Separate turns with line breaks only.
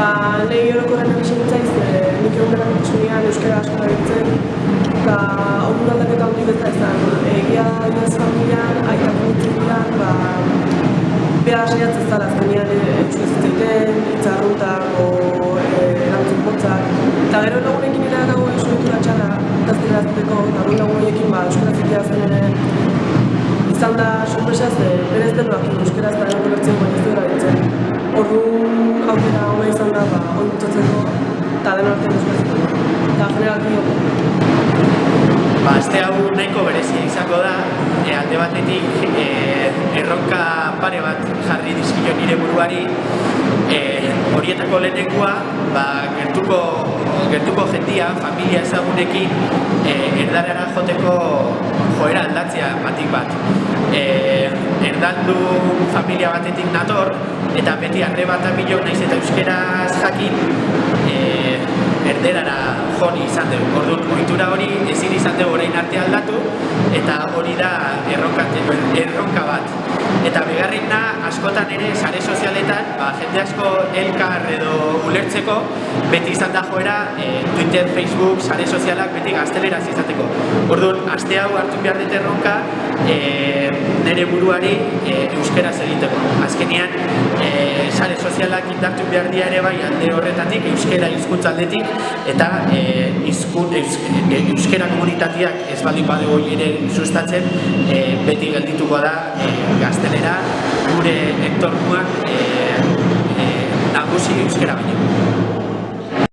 Lehi orokorren egin nintzaiz, nik eguneran ikusunean euskara asko erabiltzen, eta ordu aldaketa handik ez da izan. Egia ez familian, aitak nintzen dian, beha saiatzen zara azkenean euskara zitzaiten, itzarruntako erantzun motzak. Eta gero lagunekin ere dago euskara txarra, gaztera azteko, eta lagun horiekin euskara zitea zen ere izan da sorpresaz, berez denuak euskara ez da erabiltzen, baina ez du erabiltzen. Orduan aukera hona izan da, hori mutzatzeko, eta dena artean euskaraziko. Eta generalki
Aste hau nahiko berezia izango da, alde batetik erronka pare bat jarri dizkio nire buruari, horietako lehenengoa, gertuko jendia, familia ezagunekin, erdarara joteko joera aldatzea batik bat. Erdaldu familia batetik nator, eta beti arre bat abilok naiz eta euskeraz jakin, erderara joni izan dugu. Orduan, ohitura hori ezin izan dugu orain arte aldatu, eta hori da erronka bat. Eta bigarrena, askotan ere, sare sozialetan, jende asko elkar edo ulertzeko, beti izan da joera, Twitter, Facebook, sare sozialak beti gazteleraz izateko. Orduan, aste hau hartu behar dut erronka, nire buruari euskeraz egiteko. Azkenean, sare sozialak indartu behar dira ere bai alde horretatik, euskera hizkuntza aldetik, eta euskera komunitateak ez baldin badugu ere sustatzen, beti geldituko da gaztelera gure entornuak nagusi euskera baino.